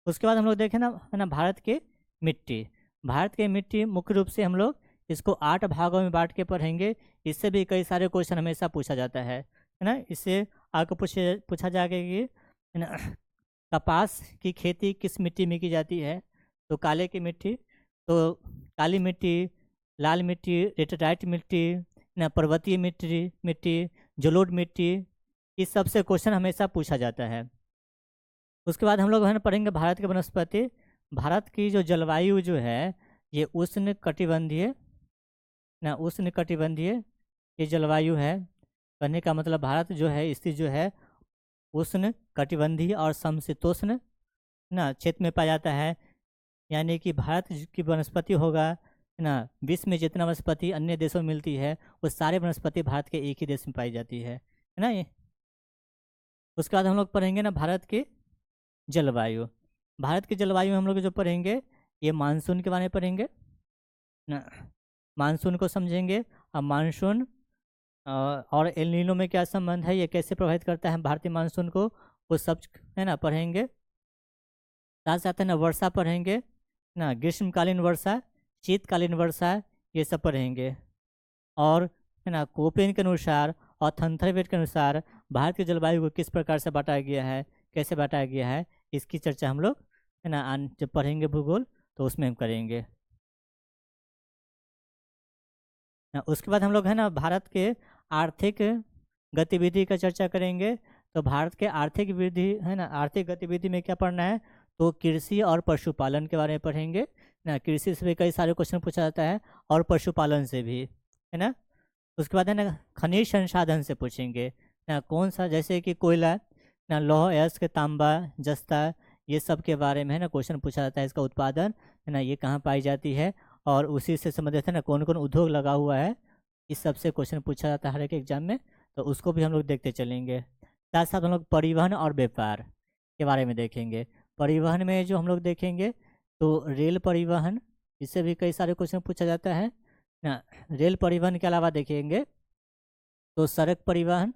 उसके बाद हम लोग देखें ना है ना भारत के मिट्टी। भारत के मिट्टी मुख्य रूप से हम लोग इसको 8 भागों में बांट के पढ़ेंगे। इससे भी कई सारे क्वेश्चन हमेशा पूछा जाता है ना। इससे आपको पूछा जाएगा कि है ना कपास की खेती किस मिट्टी में की जाती है, तो काले की मिट्टी, तो काली मिट्टी, लाल मिट्टी, लेटेराइट मिट्टी ना, पर्वतीय मिट्टी जलोढ़ मिट्टी, इस सब से क्वेश्चन हमेशा पूछा जाता है। उसके बाद हम लोग है ना पढ़ेंगे भारत के वनस्पति। भारत की जो जलवायु जो है ये उष्ण कटिबंधीय ना, उष्ण कटिबंधीय ये जलवायु है। कहने का मतलब भारत जो है स्थिति जो है उष्ण कटिबंधीय और समशीतोष्ण ना क्षेत्र में पाया जाता है। यानी कि भारत की वनस्पति होगा है ना, विश्व में जितना वनस्पति अन्य देशों में मिलती है वो सारे वनस्पति भारत के एक ही देश में पाई जाती है ना ये। उसके बाद हम लोग पढ़ेंगे ना भारत की जलवायु। भारत की जलवायु में हम लोग जो पढ़ेंगे ये मानसून के बारे में पढ़ेंगे ना, मानसून को समझेंगे। अब मानसून और एल नीनो में क्या संबंध है, ये कैसे प्रभावित करता है भारतीय मानसून को, वो सब है ना पढ़ेंगे। साथ साथ है ना वर्षा पढ़ेंगे ना, ग्रीष्मकालीन वर्षा, शीतकालीन वर्षा, ये सब पढ़ेंगे। और है ना कोपेन के अनुसार और थंथरवेट के अनुसार भारत की जलवायु को किस प्रकार से बांटा गया है, कैसे बांटा गया है, इसकी चर्चा हम लोग है ना जब पढ़ेंगे भूगोल तो उसमें हम करेंगे ना। उसके बाद हम लोग है ना भारत के आर्थिक गतिविधि का चर्चा करेंगे। तो भारत के आर्थिक वृद्धि है ना, आर्थिक गतिविधि में क्या पढ़ना है, तो कृषि और पशुपालन के बारे में पढ़ेंगे ना। कृषि से भी कई सारे क्वेश्चन पूछा जाता है और पशुपालन से भी है ना। उसके बाद है ना खनिज संसाधन से पूछेंगे ना, कौन सा जैसे कि कोयला ना, लौह अयस्क, तांबा, जस्ता, ये सब के बारे में है ना क्वेश्चन पूछा जाता है। इसका उत्पादन है ना ये कहाँ पाई जाती है और उसी से संबंधित है ना कौन कौन उद्योग लगा हुआ है, इस सब से क्वेश्चन पूछा जाता है हर एक एग्जाम में, तो उसको भी हम लोग देखते चलेंगे। साथ साथ हम लोग परिवहन और व्यापार के बारे में देखेंगे। परिवहन में जो हम लोग देखेंगे तो रेल परिवहन, इससे भी कई सारे क्वेश्चन पूछा जाता है ना। रेल परिवहन के अलावा देखेंगे तो सड़क परिवहन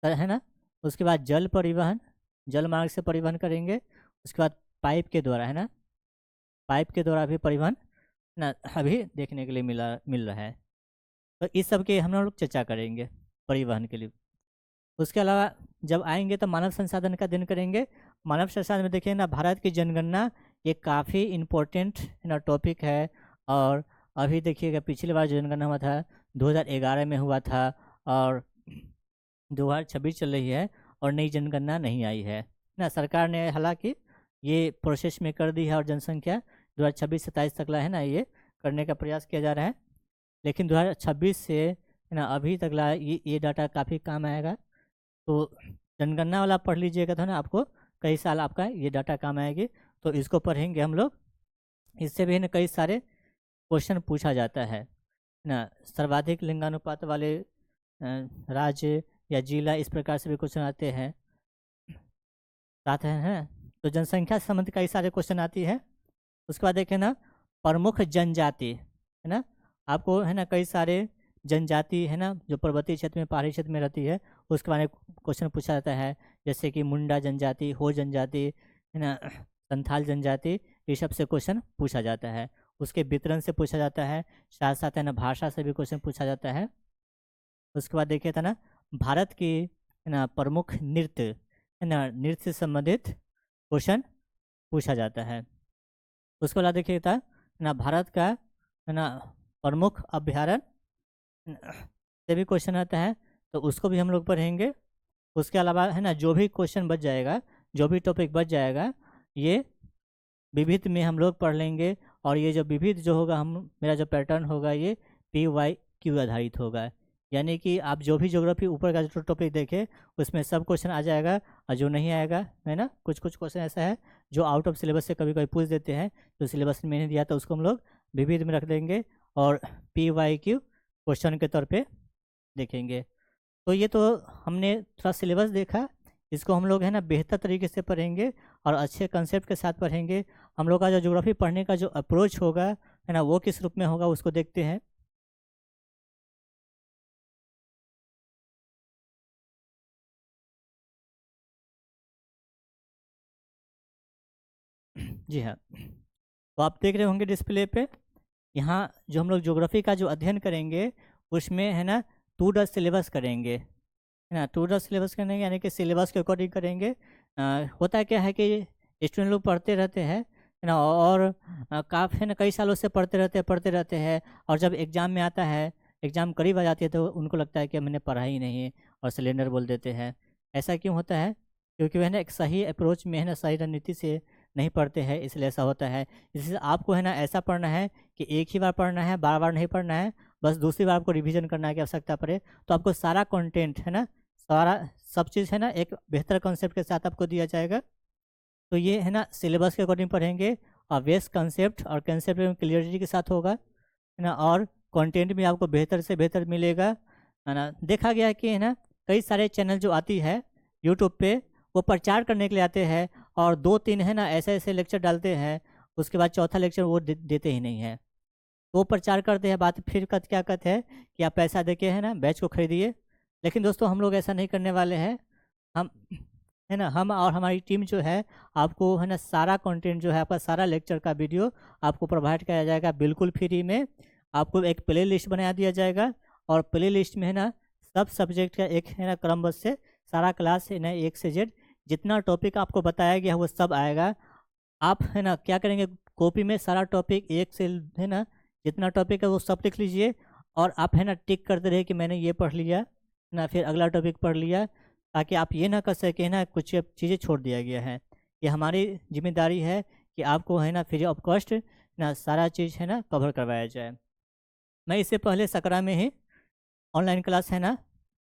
है ना। उसके बाद जल परिवहन, जल मार्ग से परिवहन करेंगे। उसके बाद पाइप के द्वारा है ना, पाइप के द्वारा भी परिवहन ना अभी देखने के लिए मिल रहा है। तो इस सब के हम लोग चर्चा करेंगे परिवहन के लिए। उसके अलावा जब आएंगे तो मानव संसाधन का दिन करेंगे। मानव संसाधन में देखिए ना भारत की जनगणना ये काफ़ी इम्पोर्टेंट ना टॉपिक है। और अभी देखिएगा पिछली बार जो जनगणना हुआ था 2011 में हुआ था और 2026 चल रही है और नई जनगणना नहीं आई है ना। सरकार ने हालांकि ये प्रोसेस में कर दी है और जनसंख्या 2026-27 तक ला है ना ये करने का प्रयास किया जा रहा है, लेकिन 2026 से है ना अभी तक ला ये डाटा काफ़ी काम आएगा। तो जनगणना वाला पढ़ लीजिएगा तो ना आपको कई साल आपका ये डाटा काम आएगी, तो इसको पढ़ेंगे हम लोग। इससे भी ना कई सारे क्वेश्चन पूछा जाता है ना, सर्वाधिक लिंगानुपात वाले राज्य या जिला, इस प्रकार से भी क्वेश्चन आते हैं। साथ हैं तो जनसंख्या से संबंधित कई सारे क्वेश्चन आती है। उसके बाद देखें ना प्रमुख जनजाति है ना, आपको है ना कई सारे जनजाति है ना जो पर्वतीय क्षेत्र में, पहाड़ी क्षेत्र में रहती है, उसके बारे में क्वेश्चन पूछा जाता है। जैसे कि मुंडा जनजाति, हो जनजाति है ना, संथाल जनजाति, ये सब से क्वेश्चन पूछा जाता है। उसके वितरण से पूछा जाता है, साथ साथ है ना भाषा से भी क्वेश्चन पूछा जाता है। उसके बाद देखिए था ना भारत की है ना प्रमुख नृत्य है ना, नृत्य से संबंधित क्वेश्चन पूछा जाता है। उसके बाद देखिए था ना भारत का है ना प्रमुख अभ्यारण्य से भी क्वेश्चन आता है, तो उसको भी हम लोग पढ़ेंगे। उसके अलावा है ना जो भी क्वेश्चन बच जाएगा, जो भी टॉपिक बच जाएगा, ये विविध में हम लोग पढ़ लेंगे। और ये जो विविध जो होगा, हम मेरा जो पैटर्न होगा ये PYQ आधारित होगा। यानी कि आप जो भी ज्योग्राफी ऊपर का जो टॉपिक देखें उसमें सब क्वेश्चन आ जाएगा, और जो नहीं आएगा है ना, कुछ कुछ क्वेश्चन ऐसा है जो आउट ऑफ सिलेबस से कभी कभी पूछ देते हैं, जो सिलेबस में नहीं दिया तो उसको हम लोग विविध में रख देंगे और PYQ क्वेश्चन के तौर पे देखेंगे। तो ये तो हमने थोड़ा सिलेबस देखा, इसको हम लोग है ना बेहतर तरीके से पढ़ेंगे और अच्छे कंसेप्ट के साथ पढ़ेंगे। हम लोग का जो ज्योग्राफी पढ़ने का जो अप्रोच होगा है ना वो किस रूप में होगा उसको देखते हैं। जी हाँ, तो आप देख रहे होंगे डिस्प्ले पे, यहाँ जो हम लोग ज्योग्राफी का जो अध्ययन करेंगे उसमें है ना 2 सिलेबस करेंगे है ना, 2 सिलेबस करेंगे, यानी कि सिलेबस के अकॉर्डिंग करेंगे। होता क्या है कि स्टूडेंट लोग पढ़ते रहते हैं है ना, और काफ़ी है ना कई सालों से पढ़ते रहते हैं, और जब एग्ज़ाम में आता है, एग्ज़ाम करीब आ जाती है तो उनको लगता है कि मैंने पढ़ा ही नहीं है और सिलेंडर बोल देते हैं। ऐसा क्यों होता है? क्योंकि वह ना एक सही अप्रोच में है ना, सही रणनीति से नहीं पढ़ते हैं, इसलिए ऐसा होता है। इसलिए आपको है ना ऐसा पढ़ना है कि एक ही बार पढ़ना है, बार बार नहीं पढ़ना है, बस दूसरी बार आपको रिवीजन करने की आवश्यकता पड़े तो आपको सारा कंटेंट है ना, सारा सब चीज़ है ना एक बेहतर कॉन्सेप्ट के साथ आपको दिया जाएगा। तो ये है ना सिलेबस के अकॉर्डिंग पढ़ेंगे और बेस्ट कंसेप्ट और कंसेप्ट में क्लियरिटी के साथ होगा है ना, और कंटेंट भी आपको बेहतर से बेहतर मिलेगा है ना। देखा गया है कि है ना कई सारे चैनल जो आती है यूट्यूब पे वो प्रचार करने के लिए आते हैं और 2-3 है ना ऐसे ऐसे लेक्चर डालते हैं, उसके बाद चौथा लेक्चर वो देते ही नहीं है। वो प्रचार करते हैं, बात फिर क्या कहते हैं कि आप पैसा देके है ना बैच को खरीदिए। लेकिन दोस्तों हम लोग ऐसा नहीं करने वाले हैं। हम है ना, हम और हमारी टीम जो है आपको है ना सारा कंटेंट जो है आपका सारा लेक्चर का वीडियो आपको प्रोवाइड किया जाएगा बिल्कुल फ्री में। आपको एक प्ले लिस्ट बना दिया जाएगा और प्ले लिस्ट में है ना सब सब्जेक्ट का एक है ना क्रमबद्ध से सारा क्लास है ना A से Z जितना टॉपिक आपको बताया गया वो सब आएगा। आप है ना क्या करेंगे, कॉपी में सारा टॉपिक एक से है ना जितना टॉपिक है वो सब लिख लीजिए और आप है ना टिक करते रहे कि मैंने ये पढ़ लिया है ना, फिर अगला टॉपिक पढ़ लिया, ताकि आप ये ना कर सके ना कुछ चीज़ें छोड़ दिया गया है। ये हमारी जिम्मेदारी है कि आपको है ना फ्री ऑफ कॉस्ट ना सारा चीज़ है ना कवर करवाया जाए। मैं इससे पहले सकरा में ही ऑनलाइन क्लास है ना,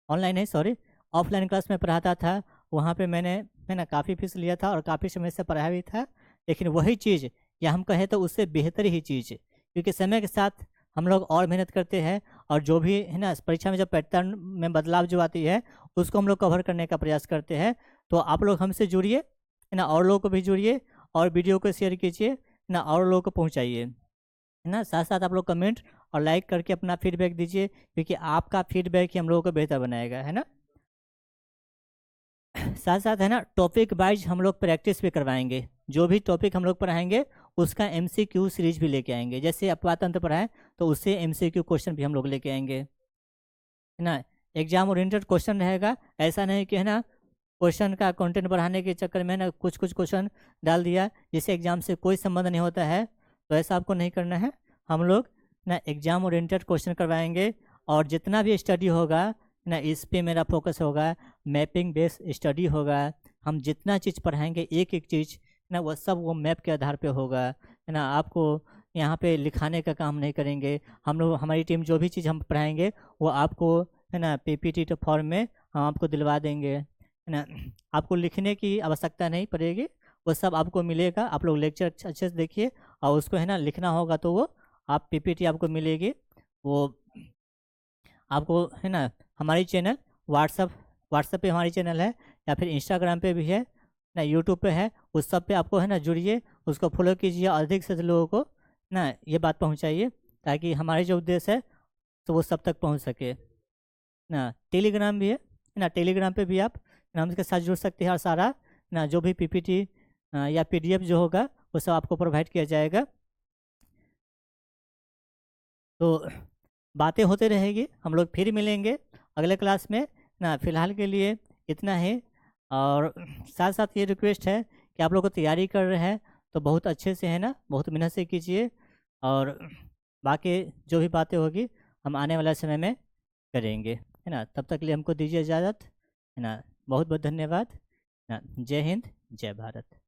ऑनलाइन है सॉरी, ऑफलाइन क्लास में पढ़ाता था। वहाँ पे मैंने है ना काफ़ी फीस लिया था और काफ़ी समय से पढ़ाया भी था, लेकिन वही चीज़ या हम कहें तो उससे बेहतर ही चीज़, क्योंकि समय के साथ हम लोग और मेहनत करते हैं और जो भी है ना परीक्षा में जब पैटर्न में बदलाव जो आती है उसको हम लोग कवर करने का प्रयास करते हैं। तो आप लोग हमसे जुड़िए है ना, और लोगों को भी जुड़िए और वीडियो को शेयर कीजिए ना, और लोगों को पहुँचाइए है ना। साथ साथ आप लोग कमेंट और लाइक करके अपना फीडबैक दीजिए, क्योंकि आपका फीडबैक ही हम लोगों को बेहतर बनाएगा है ना। साथ साथ है ना टॉपिक वाइज हम लोग प्रैक्टिस भी करवाएंगे। जो भी टॉपिक हम लोग पढ़ाएंगे उसका MCQ सीरीज भी लेके आएंगे। जैसे अपवातंत्र पढ़ाएं तो उससे MCQ क्वेश्चन भी हम लोग लेके आएंगे है ना। एग्जाम ओरिएंटेड क्वेश्चन रहेगा, ऐसा नहीं कि है ना क्वेश्चन का कंटेंट बढ़ाने के चक्कर में ना कुछ क्वेश्चन डाल दिया जिससे एग्जाम से कोई संबंध नहीं होता है, तो ऐसा आपको नहीं करना है। हम लोग ना एग्जाम ओरिएंटेड क्वेश्चन करवाएंगे और जितना भी स्टडी होगा ना इस पे मेरा फोकस होगा, मैपिंग बेस्ड स्टडी होगा। हम जितना चीज़ पढ़ाएंगे एक एक चीज़ ना वो सब वो मैप के आधार पे होगा है ना। आपको यहाँ पे लिखाने का काम नहीं करेंगे हम लोग, हमारी टीम जो भी चीज़ हम पढ़ाएंगे वो आपको है ना PPT तो फॉर्म में हम आपको दिलवा देंगे है ना। आपको लिखने की आवश्यकता नहीं पड़ेगी, वो सब आपको मिलेगा। आप लोग लेक्चर अच्छे से देखिए और उसको है ना लिखना होगा तो वो आप PPT आपको मिलेगी, वो आपको है ना हमारी चैनल व्हाट्सएप पे हमारी चैनल है या फिर इंस्टाग्राम पे भी है ना, यूट्यूब पे है, उस सब पे आपको है ना जुड़िए, उसको फॉलो कीजिए और अधिक से अधिक लोगों को ना ये बात पहुंचाइए ताकि हमारे जो उद्देश्य है तो वो सब तक पहुंच सके ना। टेलीग्राम भी है ना, टेलीग्राम पे भी आप ना हमके साथ जुड़ सकते हैं और सारा ना जो भी PPT या PDF जो होगा वो सब आपको प्रोवाइड किया जाएगा। तो बातें होते रहेगी, हम लोग फिर मिलेंगे अगले क्लास में ना। फिलहाल के लिए इतना है और साथ साथ ये रिक्वेस्ट है कि आप लोग को तैयारी कर रहे हैं तो बहुत अच्छे से है ना बहुत मेहनत से कीजिए और बाकी जो भी बातें होगी हम आने वाला समय में करेंगे है ना। तब तक के लिए हमको दीजिए इजाज़त है ना। बहुत बहुत धन्यवाद ना। जय हिंद, जय भारत।